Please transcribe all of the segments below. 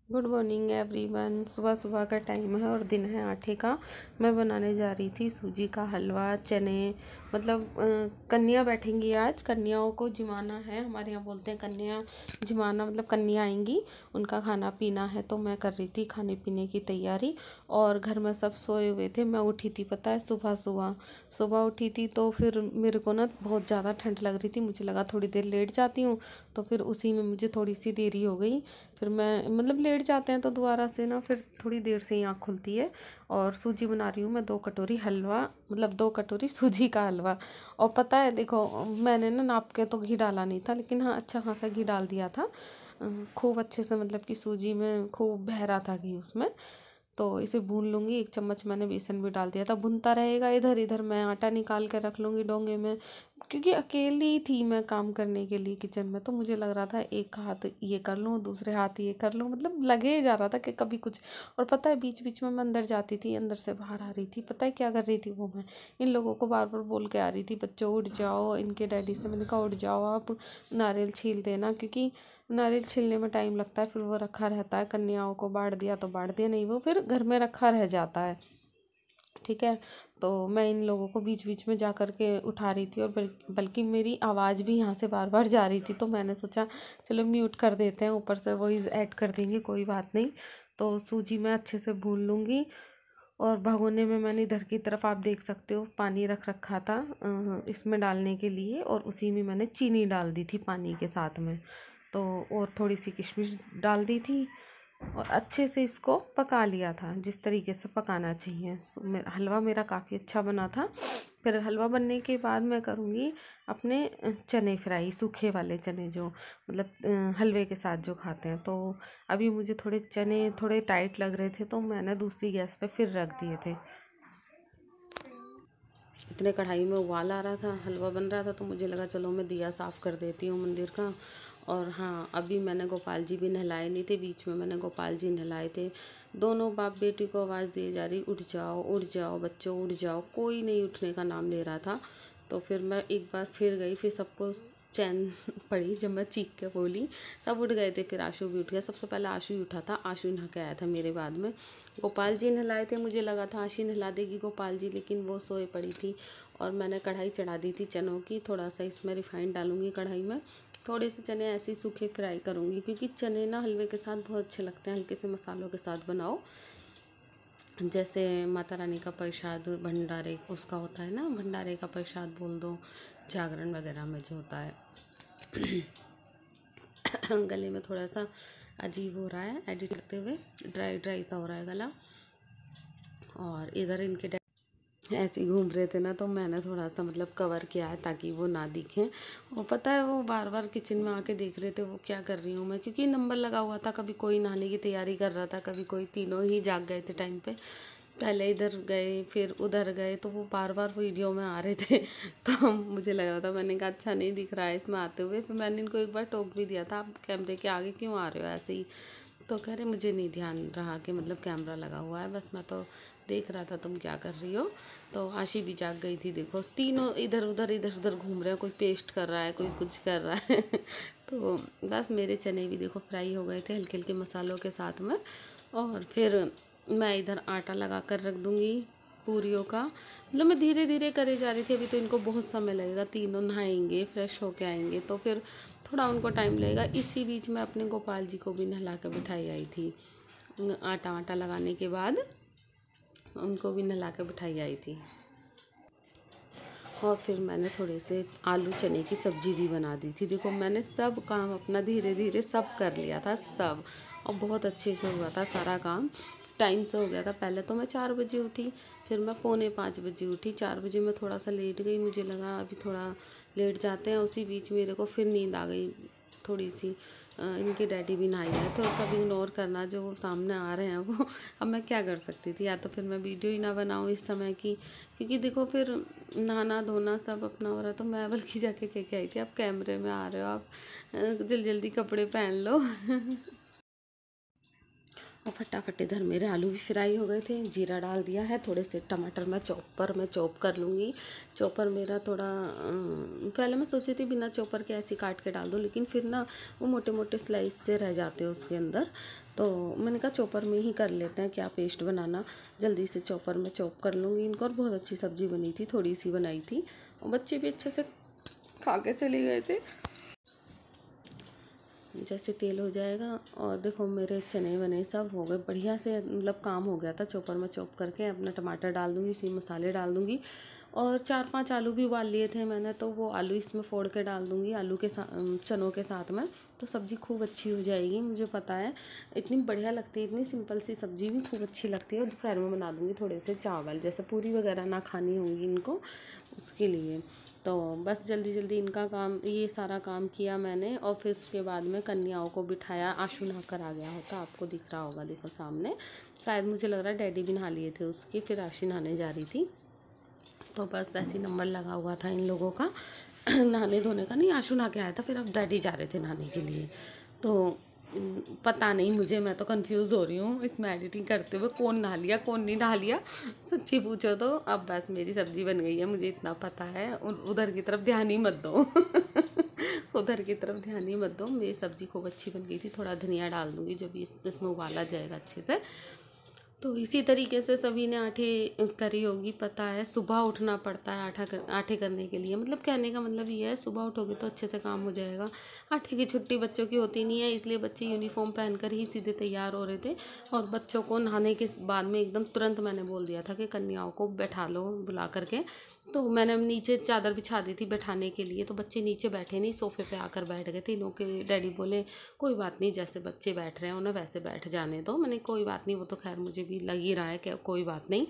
Good morning everyone. सुबह सुबह का टाइम है और दिन है 8 का। मैं बनाने जा रही थी सूजी का हलवा, चने। मतलब कन्या बैठेंगी आज, कन्याओं को जिमाना है। हमारे यहाँ बोलते हैं कन्या जिमाना, मतलब कन्या आएंगी, उनका खाना पीना है। तो मैं कर रही थी खाने पीने की तैयारी और घर में सब सोए हुए थे। मैं उठी थी, पता है, सुबह सुबह सुबह उठी थी। तो फिर मेरे को ना बहुत ज़्यादा ठंड लग रही थी। मुझे लगा थोड़ी देर लेट जाती हूँ, तो फिर उसी में मुझे थोड़ी सी देरी हो गई। फिर मैं मतलब लेट जाते हैं तो दोबारा से ना फिर थोड़ी देर से ही आँख खुलती है। और सूजी बना रही हूँ मैं 2 कटोरी हलवा, मतलब 2 कटोरी सूजी का हलवा। और पता है, देखो, मैंने ना नाप के तो घी डाला नहीं था, लेकिन हाँ अच्छा खासा घी डाल दिया था। खूब अच्छे से, मतलब कि सूजी में खूब बह रहा था घी उसमें। तो इसे भून लूँगी। 1 चम्मच मैंने बेसन भी डाल दिया था, भुनता रहेगा। इधर इधर मैं आटा निकाल के रख लूँगी डोंगे में, क्योंकि अकेली थी मैं काम करने के लिए किचन में। तो मुझे लग रहा था एक हाथ ये कर लूँ, दूसरे हाथ ये कर लूँ, मतलब लगे जा रहा था कि कभी कुछ। और पता है, बीच बीच में मैं अंदर जाती थी, अंदर से बाहर आ रही थी। पता है क्या कर रही थी वो मैं? इन लोगों को बार बार बोल के आ रही थी, बच्चों उठ जाओ। इनके डैडी से मैंने कहा उठ जाओ आप, नारियल छील देना, क्योंकि नारियल छीलने में टाइम लगता है। फिर वो रखा रहता है, कन्याओं को बांट दिया तो बांट दिया, नहीं वो फिर घर में रखा रह जाता है। ठीक है। तो मैं इन लोगों को बीच बीच में जा कर के उठा रही थी, और बल्कि मेरी आवाज़ भी यहाँ से बार बार जा रही थी। तो मैंने सोचा चलो म्यूट कर देते हैं, ऊपर से वॉइस ऐड कर देंगे, कोई बात नहीं। तो सूजी मैं अच्छे से भून लूँगी। और भगोने में मैंने इधर की तरफ, आप देख सकते हो, पानी रख रखा था इसमें डालने के लिए। और उसी में मैंने चीनी डाल दी थी पानी के साथ में। तो और थोड़ी सी किशमिश डाल दी थी और अच्छे से इसको पका लिया था, जिस तरीके से पकाना चाहिए। हलवा मेरा काफ़ी अच्छा बना था। फिर हलवा बनने के बाद मैं करूँगी अपने चने फ्राई, सूखे वाले चने, जो मतलब हलवे के साथ जो खाते हैं। तो अभी मुझे थोड़े चने थोड़े टाइट लग रहे थे, तो मैंने दूसरी गैस पे फिर रख दिए थे। इतने कढ़ाई में उबाल आ रहा था, हलवा बन रहा था, तो मुझे लगा चलो मैं दिया साफ़ कर देती हूँ मंदिर का। और हाँ, अभी मैंने गोपाल जी भी नहलाए नहीं थे, बीच में मैंने गोपाल जी नहलाए थे। दोनों बाप बेटी को आवाज़ दी जा रही, उठ जाओ बच्चों, उठ जाओ। कोई नहीं उठने का नाम ले रहा था। तो फिर मैं एक बार फिर गई, फिर सबको चैन पड़ी जब मैं चीख के बोली। सब उठ गए थे, फिर आशु भी उठ गया। सबसे पहले आशु ही उठा था, आशु नहा के आया था मेरे बाद में। गोपाल जी नहलाए थे, मुझे लगा था आशी नहला देगी गोपाल जी, लेकिन वो सोए पड़ी थी। और मैंने कढ़ाई चढ़ा दी थी चनों की। थोड़ा सा इसमें रिफाइंड डालूंगी कढ़ाई में। थोड़े से चने ऐसे ही सूखे फ्राई करूँगी, क्योंकि चने ना हलवे के साथ बहुत अच्छे लगते हैं, हल्के से मसालों के साथ बनाओ। जैसे माता रानी का प्रसाद भंडारे उसका होता है ना, भंडारे का प्रसाद बोल दो, जागरण वगैरह में जो होता है। गले में थोड़ा सा अजीब हो रहा है एडिट करते हुए, ड्राई ड्राई सा हो रहा है गला। और इधर इनके ऐसे ही घूम रहे थे ना, तो मैंने थोड़ा सा मतलब कवर किया है ताकि वो ना दिखें। और पता है, वो बार बार किचन में आके देख रहे थे वो क्या कर रही हूँ मैं, क्योंकि नंबर लगा हुआ था। कभी कोई नहाने की तैयारी कर रहा था, कभी कोई, तीनों ही जाग गए थे टाइम पे। पहले इधर गए फिर उधर गए, तो वो बार बार वीडियो में आ रहे थे। तो मुझे लग रहा था, मैंने कहा अच्छा नहीं दिख रहा है इसमें आते हुए। फिर मैंने इनको एक बार टोक भी दिया था, आप कैमरे के आगे क्यों आ रहे हो ऐसे ही। तो कह रहे मुझे नहीं ध्यान रहा कि मतलब कैमरा लगा हुआ है, बस मैं तो देख रहा था तुम क्या कर रही हो। तो आशी भी जाग गई थी, देखो तीनों इधर उधर घूम रहे हैं, कोई पेस्ट कर रहा है, कोई कुछ कर रहा है। तो बस मेरे चने भी देखो फ्राई हो गए थे हल्के हल्के मसालों के साथ में। और फिर मैं इधर आटा लगा कर रख दूँगी पूरियों का। मतलब मैं धीरे धीरे करे जा रही थी, अभी तो इनको बहुत समय लगेगा, तीनों नहाएंगे फ्रेश होके आएंगे, तो फिर थोड़ा उनको टाइम लगेगा। इसी बीच में अपने गोपाल जी को भी नहला कर बिठाई आई थी। आटा वाटा लगाने के बाद उनको भी नहला कर बिठाई आई थी। और फिर मैंने थोड़े से आलू चने की सब्ज़ी भी बना दी थी। देखो मैंने सब काम अपना धीरे धीरे सब कर लिया था सब, और बहुत अच्छे से हुआ था सारा काम, टाइम से हो गया था। पहले तो मैं 4 बजे उठी, फिर मैं 4:45 बजे उठी। 4 बजे मैं थोड़ा सा लेट गई, मुझे लगा अभी थोड़ा लेट जाते हैं। उसी बीच मेरे को फिर नींद आ गई थोड़ी सी। इनके डैडी भी नहाए हैं, तो सब इग्नोर करना, जो वो सामने आ रहे हैं वो। अब मैं क्या कर सकती थी, या तो फिर मैं वीडियो ही ना बनाऊँ इस समय की, क्योंकि देखो फिर नहाना धोना सब अपना हो रहा। तो मैं बल्कि जाके कह के आई थी, आप कैमरे में आ रहे हो, आप जल्दी जल्दी कपड़े पहन लो। फटाफट इधर मेरे आलू भी फ्राई हो गए थे, जीरा डाल दिया है, थोड़े से टमाटर मैं चॉप कर लूँगी। चॉपर मेरा थोड़ा पहले मैं सोची थी बिना चॉपर के ऐसे काट के डाल दूँ, लेकिन फिर ना वो मोटे मोटे स्लाइस से रह जाते हैं उसके अंदर, तो मैंने कहा चॉपर में ही कर लेते हैं, क्या पेस्ट बनाना, जल्दी से चॉपर में चॉप कर लूँगी इनको। और बहुत अच्छी सब्ज़ी बनी थी, थोड़ी सी बनाई थी और बच्चे भी अच्छे से खा के चले गए थे। जैसे तेल हो जाएगा और देखो मेरे चने वने सब हो गए बढ़िया से, मतलब काम हो गया था। चॉपर में चॉप करके अपना टमाटर डाल दूँगी, इसी मसाले डाल दूँगी और 4-5 आलू भी उबाल लिए थे मैंने, तो वो आलू इसमें फोड़ के डाल दूँगी आलू के साथ, चनों के साथ में, तो सब्ज़ी खूब अच्छी हो जाएगी। मुझे पता है इतनी बढ़िया लगती है, इतनी सिंपल सी सब्ज़ी भी खूब अच्छी लगती है। और दोपहर में बना दूँगी थोड़े से चावल, जैसे पूरी वगैरह ना खानी होंगी इनको, उसके लिए। तो बस जल्दी जल्दी इनका काम, ये सारा काम किया मैंने और फिर उसके बाद में कन्याओं को बिठाया। आशु नहाकर आ गया होता, आपको दिख रहा होगा, देखो सामने, शायद मुझे लग रहा है डैडी भी नहा लिए थे उसके, फिर आशी नहाने जा रही थी। तो बस ऐसे नंबर लगा हुआ था इन लोगों का नहाने धोने का। नहीं, आशु नहा के आया था, फिर अब डैडी जा रहे थे नहाने के लिए। तो पता नहीं मुझे, मैं तो कंफ्यूज हो रही हूँ इसमें एडिटिंग करते हुए, कौन नहा लिया कौन नहीं नहा लिया, सच्ची पूछो तो। अब बस मेरी सब्ज़ी बन गई है, मुझे इतना पता है, उधर की तरफ ध्यान ही मत दो उधर की तरफ ध्यान ही मत दो। मेरी सब्ज़ी खूब अच्छी बन गई थी, थोड़ा धनिया डाल दूँगी जब इसमें उबाला जाएगा अच्छे से। तो इसी तरीके से सभी ने आठे करी होगी, पता है सुबह उठना पड़ता है आठे करने के लिए। मतलब कहने का मतलब ये है, सुबह उठोगे तो अच्छे से काम हो जाएगा। आठे की छुट्टी बच्चों की होती नहीं है, इसलिए बच्चे यूनिफॉर्म पहनकर ही सीधे तैयार हो रहे थे। और बच्चों को नहाने के बाद में एकदम तुरंत मैंने बोल दिया था कि कन्याओं को बैठा लो बुला करके। तो मैंने नीचे चादर बिछा दी थी बैठाने के लिए, तो बच्चे नीचे बैठे नहीं, सोफे पे आकर बैठ गए थे। इनों के डैडी बोले कोई बात नहीं, जैसे बच्चे बैठ रहे हैं उन्हें वैसे बैठ जाने दो। मैंने कोई बात नहीं, वो तो खैर मुझे भी लग ही रहा है कि कोई बात नहीं।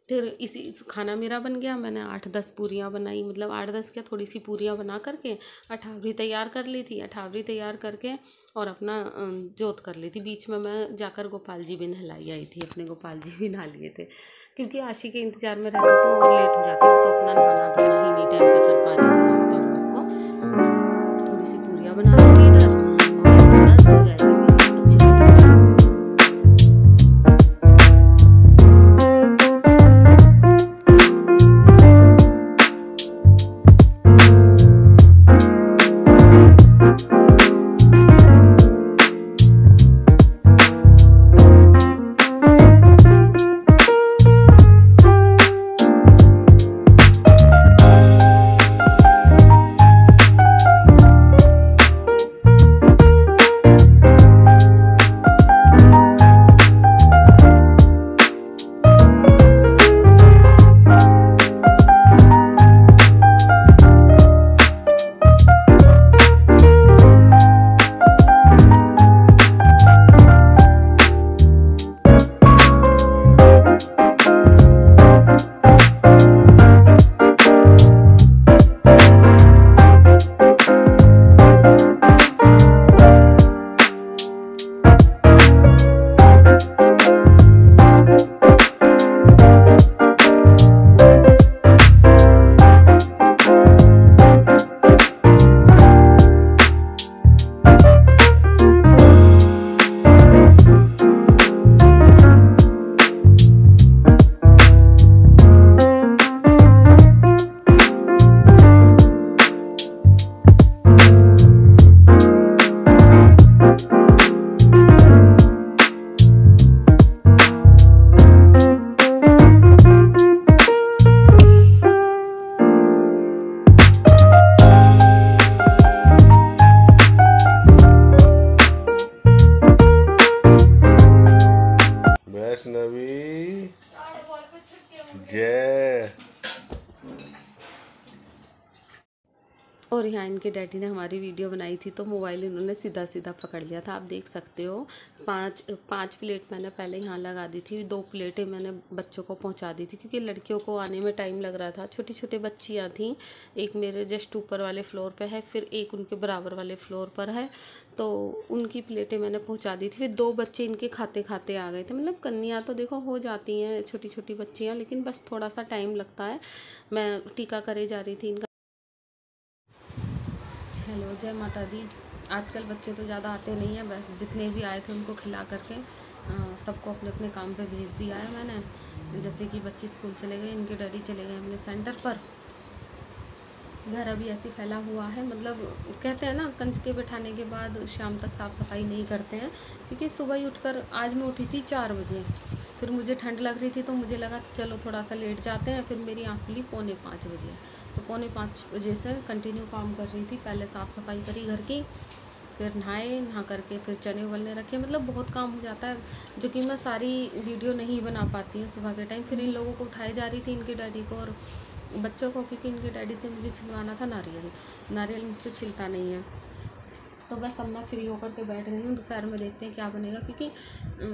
फिर इसी खाना मेरा बन गया, मैंने 8-10 पूरियाँ बनाई, मतलब 8-10 क्या, थोड़ी सी पूरियाँ बना करके अठावरी तैयार कर ली थी। अठावरी तैयार करके और अपना जोत कर ली थी। बीच में मैं जाकर गोपाल जी भी नहलाई आई थी, अपने गोपाल जी भी नहा लिए थे, क्योंकि आशी के इंतज़ार में रहती तो और लेट हो जाती, तो अपना नहाना धोना ही नहीं टाइम पे कर पा रही थी। मैं बताऊँ आपको, थोड़ी सी पूरियाँ बना लूँगी इधर और बस हो जाएगी मेरी अच्छी सी पूजा। वैष्णवी जय। और यहाँ इनके डैडी ने हमारी वीडियो बनाई थी, तो मोबाइल इन्होंने सीधा सीधा पकड़ लिया था। आप देख सकते हो, पाँच प्लेट मैंने पहले यहाँ लगा दी थी, 2 प्लेटें मैंने बच्चों को पहुँचा दी थी, क्योंकि लड़कियों को आने में टाइम लग रहा था। छोटी छोटी बच्चियाँ थीं, एक मेरे जस्ट ऊपर वाले फ्लोर पे है, फिर एक उनके बराबर वाले फ्लोर पर है, तो उनकी प्लेटें मैंने पहुँचा दी थी। फिर 2 बच्चे इनके खाते खाते आ गए थे। मतलब कन्या तो देखो हो जाती हैं छोटी छोटी बच्चियाँ, लेकिन बस थोड़ा सा टाइम लगता है। मैं टीका करे जा रही थी इनका। हेलो, जय माता दी। आजकल बच्चे तो ज़्यादा आते नहीं हैं, बस जितने भी आए थे उनको खिला करके सबको अपने अपने काम पे भेज दिया है मैंने। जैसे कि बच्चे स्कूल चले गए, इनके डैडी चले गए अपने सेंटर पर। घर अभी ऐसे फैला हुआ है, मतलब कहते हैं ना कंजके बिठाने के बाद शाम तक साफ़ सफाई नहीं करते हैं, क्योंकि सुबह ही उठकर आज मैं उठी थी 4 बजे। फिर मुझे ठंड लग रही थी तो मुझे लगा चलो थोड़ा सा लेट जाते हैं। फिर मेरी आँख खुली 4:45 बजे, तो 4:45 बजे से कंटिन्यू काम कर रही थी। पहले साफ़ सफाई करी घर की, फिर नहा करके फिर चने उबलने रखे। मतलब बहुत काम हो जाता है, जो कि मैं सारी वीडियो नहीं बना पाती हूँ सुबह के टाइम। फिर इन लोगों को उठाई जा रही थी, इनके डैडी को और बच्चों को, क्योंकि इनके डैडी से मुझे छिलवाना था नारियल मुझसे छिलता नहीं है। तो बस अब मैं फ्री होकर के बैठ गई हूँ। दोपहर में देखते हैं क्या बनेगा, क्योंकि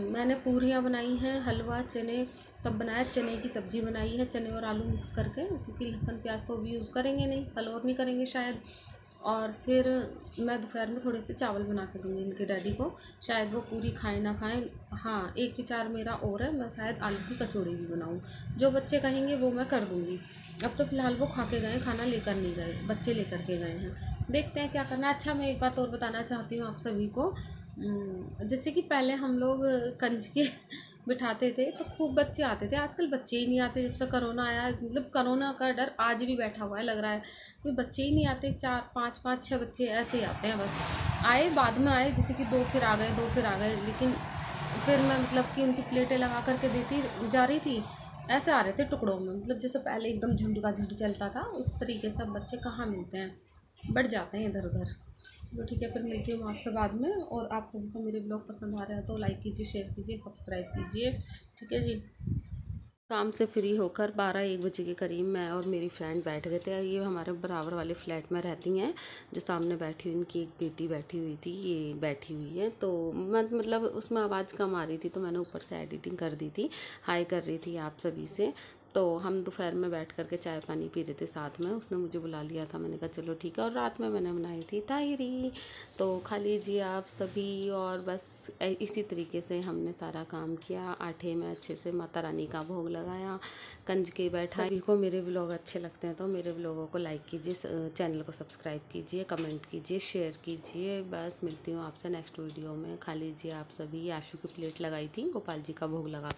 मैंने पूरियाँ बनाई हैं, हलवा, चने सब बनाया। चने की सब्ज़ी बनाई है, चने और आलू मिक्स करके, क्योंकि लहसुन प्याज तो अभी यूज़ करेंगे नहीं, कल और नहीं करेंगे शायद। और फिर मैं दोपहर में थोड़े से चावल बना के दूँगी इनके डैडी को, शायद वो पूरी खाएं ना खाएं। हाँ, एक विचार मेरा और है, मैं शायद आलू की कचौड़ी भी बनाऊँ। जो बच्चे कहेंगे वो मैं कर दूँगी। अब तो फ़िलहाल वो खा के गए, खाना लेकर नहीं गए, बच्चे लेकर के गए हैं। देखते हैं क्या करना है। अच्छा, मैं एक बात और बताना चाहती हूँ आप सभी को। जैसे कि पहले हम लोग कंजके बिठाते थे तो खूब बच्चे आते थे, आजकल बच्चे ही नहीं आते। जब से करोना आया है, मतलब करोना का डर आज भी बैठा हुआ है लग रहा है, कोई बच्चे ही नहीं आते। 4 5 5 6 बच्चे ऐसे ही आते हैं बस। आए बाद में आए, जैसे कि 2 फिर आ गए, 2 फिर आ गए। लेकिन फिर मैं मतलब कि उनकी प्लेटें लगा करके देती जा रही थी, ऐसे आ रहे थे टुकड़ों में। मतलब जैसे पहले एकदम झुंड का झुंड चलता था, उस तरीके से बच्चे कहाँ मिलते हैं, बढ़ जाते हैं इधर उधर। चलो ठीक है, फिर मिलती हूँ आपसे बाद में। और आप सभी को मेरे ब्लॉग पसंद आ रहा है तो लाइक कीजिए, शेयर कीजिए, सब्सक्राइब कीजिए। ठीक है जी। काम से फ्री होकर 12-1 बजे के करीब मैं और मेरी फ्रेंड बैठ गए थे। ये हमारे बराबर वाले फ्लैट में रहती हैं, जो सामने बैठी हुई, इनकी एक बेटी बैठी हुई थी, ये बैठी हुई है। तो मैं मतलब उसमें आवाज़ कम आ रही थी, तो मैंने ऊपर से एडिटिंग कर दी थी, हाई कर रही थी आप सभी से। तो हम दोपहर में बैठ करके चाय पानी पी रहे थे साथ में। उसने मुझे बुला लिया था, मैंने कहा चलो ठीक है। और रात में मैंने बनाई थी ताहिरी, तो खा लीजिए आप सभी। और बस इसी तरीके से हमने सारा काम किया। आटे में अच्छे से माता रानी का भोग लगाया, कंजके बैठा। सभी को मेरे व्लॉग अच्छे लगते हैं तो मेरे व्लॉगों को लाइक कीजिए, चैनल को सब्सक्राइब कीजिए, कमेंट कीजिए, शेयर कीजिए। बस मिलती हूँ आपसे नेक्स्ट वीडियो में। खा लीजिए आप सभी। आशू की प्लेट लगाई थी, गोपाल जी का भोग लगा।